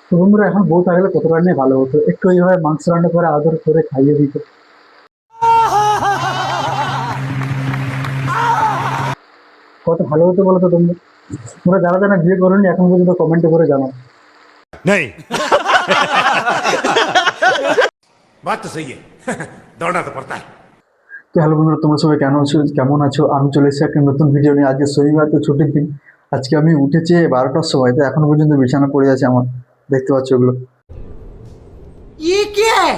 তো বন্ধুরা এখন বউ থাকলে কত রান্নাই ভালো হতো, একটু এইভাবে মাংস রান্না করে আদর করে খাইয়ে দিত, কত ভালো হতো বলো তো তোমরা। তোমরা যারা যারা বিয়ে করোনি এখন পর্যন্ত কমেন্টে করে জানাও। नहीं। बात तो सही है। दौड़ना तो पड़ता है। তো হ্যালো বন্ধুরা, তোমরা সবাই কেমন আছো? আমি চলে এসেছি একটা নতুন ভিডিও নিয়ে। আজকে শনিবার, তো ছুটির দিন। আজকে আমি উঠেছি 12টার সময়, তো এখনো পর্যন্ত বিছানা পড়ে আছে আমার, দেখতে পাচ্ছ ওগুলো। ये क्या है?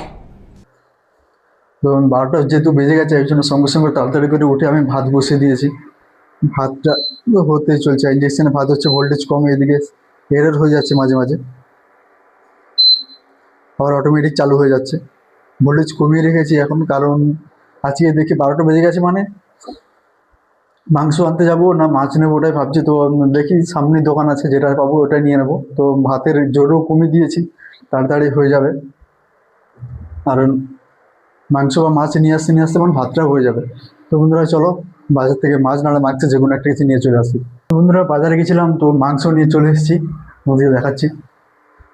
তো 12টা যেহেতু বেজে গেছে, এই জন্য সঙ্গে সঙ্গে তাড়াতাড়ি করে উঠে আমি ভাত বসিয়ে দিয়েছি। ভাতটা হতেই চলছে, ইন্ডাকশানে ভাত হচ্ছে, ভোল্টেজ কম, এদিকে এরর হয়ে যাচ্ছে মাঝে মাঝে, আবার অটোমেটিক চালু হয়ে যাচ্ছে। ভোল্টেজ কমিয়ে রেখেছি এখন, কারণ আজকে দেখি 12টা বেজে গেছে, মানে মাংস আনতে যাবো না মাছ নেবো ওটাই ভাবছি। তো দেখি সামনে দোকান আছে, যেটা পাবো ওটাই নিয়ে নেবো। তো ভাতের জোরও কমিয়ে দিয়েছি, তাড়াতাড়ি হয়ে যাবে। আর মাংস বা মাছ নিয়ে আসতে মানে ভাতটাও হয়ে যাবে। তো বন্ধুরা চলো, বাজার থেকে মাছ নাহলে মাংস যে কোনো একটা কিছু নিয়ে চলে আসি। তো বন্ধুরা বাজারে গেছিলাম, তো মাংস নিয়ে চলে এসেছি, তোমাদেরকে দেখাচ্ছি।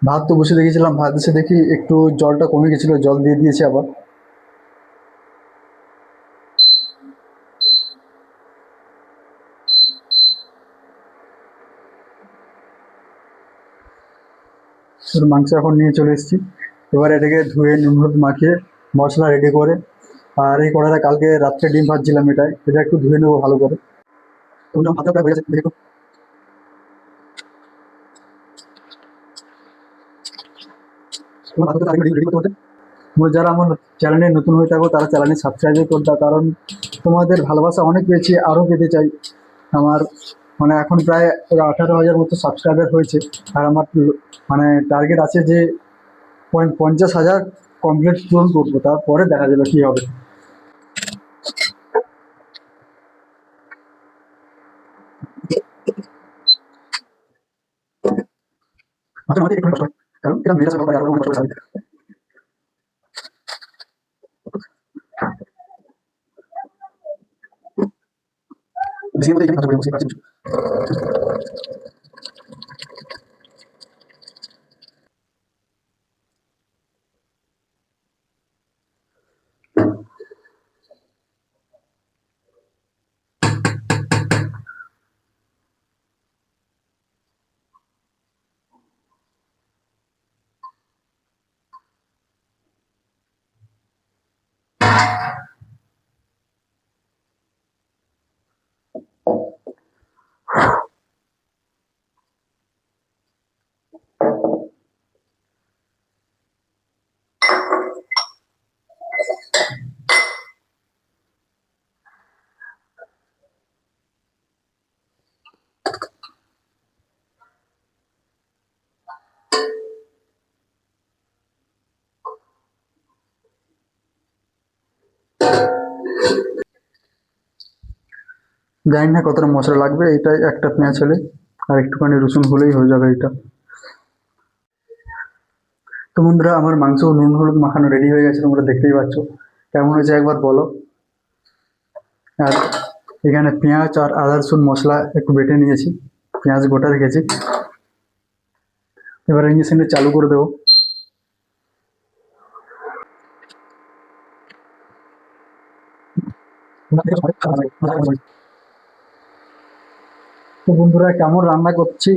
ভাত তো বসে দেখেছিলাম, ভাত এসে দেখি একটু জলটা কমে গেছিলো, জল দিয়ে দিয়েছি আবার। মাংস এখন নিয়ে চলে এসেছি। এবার এটাকে ধুয়ে নুন হলুদ মাখিয়ে মশলা রেডি করে, আর এই কড়াইটা কালকে রাত্রে ডিম ভাজছিলাম, এটা একটু ধুয়ে নেবো ভালো করে। ওটা ভাতটা প্রায় হয়ে গেছে, দেখো। তোমার ভাতটা আগে রেডি করতে হতে। তোমরা যারা আমার চ্যানেলে নতুন হয়ে থাকো তারা চ্যানেলে সাবস্ক্রাইব করে দাও, কারণ তোমাদের ভালোবাসা অনেক পেয়েছি, আরও পেতে চাই। আমার মানে এখন প্রায় 18,000 মতো সাবস্ক্রাইবার হয়েছে। আর আমার মানে টার্গেট আছে যে 50,000 কমপ্লিট পূরণ করবো, তারপরে দেখা যাবে কী হবে। মাঝে মাঝে একটু কষ্ট হয়, কারণ এটা মেয়েরা সবাই আরো অনেক কষ্ট করে। বেশি মধ্যে এখানে কথা বলে বসে পারছি। জানি না কতটা মশলা লাগবে, এটাই একটা পেঁয়াজ হলে আর একটুখানি রসুন হলেই হয়ে যাবে এটা। তো বন্ধুরা আমার মাংস নুন হলুদ মাখানো রেডি হয়ে গেছে, তোমরা দেখতেই পাচ্ছ। কেমন হয়েছে একবার বলো। আর এখানে পেঁয়াজ আর আদা রসুন মশলা একটু বেটে নিয়েছি, পেঁয়াজ গোটা রেখেছি। এবার ইঞ্জেকশনটা চালু করে দেবো। তো বন্ধুরা কেমন রান্না করছি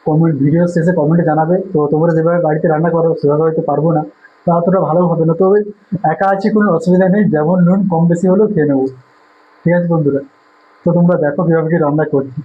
কমেন্ট, ভিডিও শেষে কমেন্টে জানাবে। তো তোমরা যেভাবে বাড়িতে রান্না করো সেভাবে হয়তো পারবো না, তো অতটা ভালো হবে না, তবে একা আছি কোনো অসুবিধা নেই, যেমন নুন কম বেশি হলেও খেয়ে নেবো। ঠিক আছে বন্ধুরা, তো তোমরা দেখো কীভাবে কি রান্না করছি।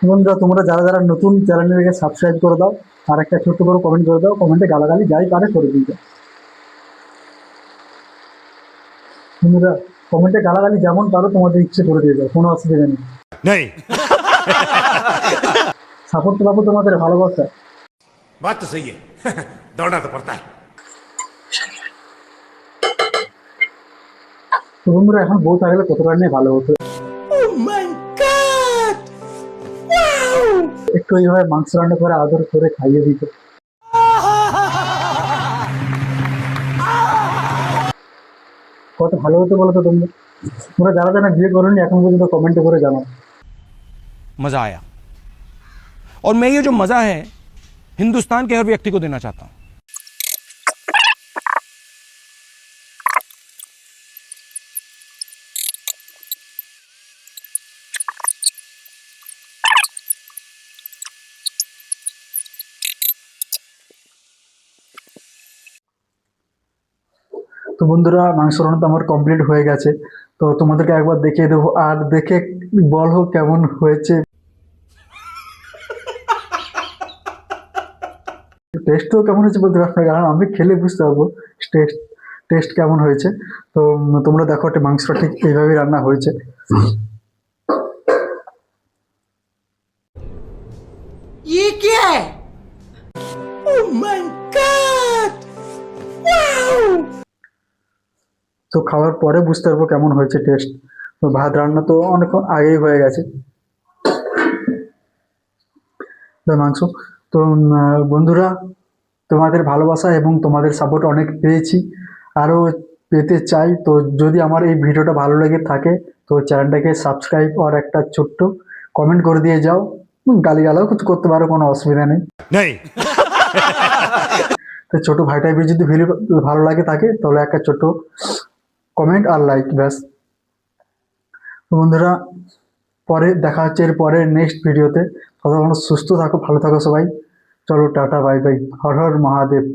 বন্ধুরা তোমরা যারা যারা নতুন চ্যানেলটাকে সাবস্ক্রাইব করে দাও, আর একটা ছোট্ট করে কমেন্ট করে দাও, কমেন্টে গালাগালি যাই পারে করে দিতে। বন্ধুরা কমেন্টে গালাগালি যেমন পারো তোমাদের ইচ্ছে করে দিয়ে দাও, কোনো অসুবিধা নেই। नहीं সাপোর্ট তো পাবো তোমাদের ভালোবাসা। बात तो सही है दौड़ना तो पड़ता है। তো বন্ধুরা এখন বউ থাকলে কতটা নিয়ে ভালো হতো। Oh my god! Wow! একটু এইভাবে মাংস রান্না করে আদর করে খাইয়ে দিত, কত ভালো হতো বলো তো। তোমরা তোমরা যারা যারা বিয়ে করোনি এখন পর্যন্ত কমেন্টে করে জানাও। मज़ा आया और मैं ये जो मज़ा है हिंदुस्तान के हर व्यक्ति को देना चाहता हूं। তো বন্ধুরা মাংস রান্না তো আমার কমপ্লিট হয়ে গেছে, তো তোমাদেরকে একবার দেখিয়ে দেবো, আর দেখে বলো কেমন হয়েছে। টেস্টও কেমন হয়েছে বলতে পারবো না, কারণ আমি খেলে বুঝতে পারবো টেস্ট টেস্ট কেমন হয়েছে। তো তোমরা দেখো একটা মাংসটা ঠিক এইভাবেই রান্না হয়েছে। ये क्या है? Oh my god! Wow! তো খাওয়ার পরে বুঝতে পারবো কেমন হয়েছে টেস্ট। তো ভাত রান্না তো অনেকক্ষণ আগেই হয়ে গেছে, তো মাংস তো বন্ধুরা তোমাদের ভালোবাসা এবং তোমাদের সাপোর্ট অনেক পেয়েছি, আরও পেতে চাই। তো যদি আমার এই ভিডিওটা ভালো লেগে থাকে তো চ্যানেলটাকে সাবস্ক্রাইব আর একটা ছোট্ট কমেন্ট করে দিয়ে যাও। গালিগালাও কিছু করতে পারো, কোনো অসুবিধা নেই। नहीं তো ছোটো ভাইটাই যদি ভিডিও ভালো লাগে থাকে তাহলে একটা ছোট্ট কমেন্ট আর লাইক, ব্যাস। তো বন্ধুরা পরে দেখা হচ্ছে এর পরে নেক্সট ভিডিওতে। ততক্ষণ সুস্থ থাকো, ভালো থাকো সবাই। চলো tata, bye bye, Har Har Mahadev.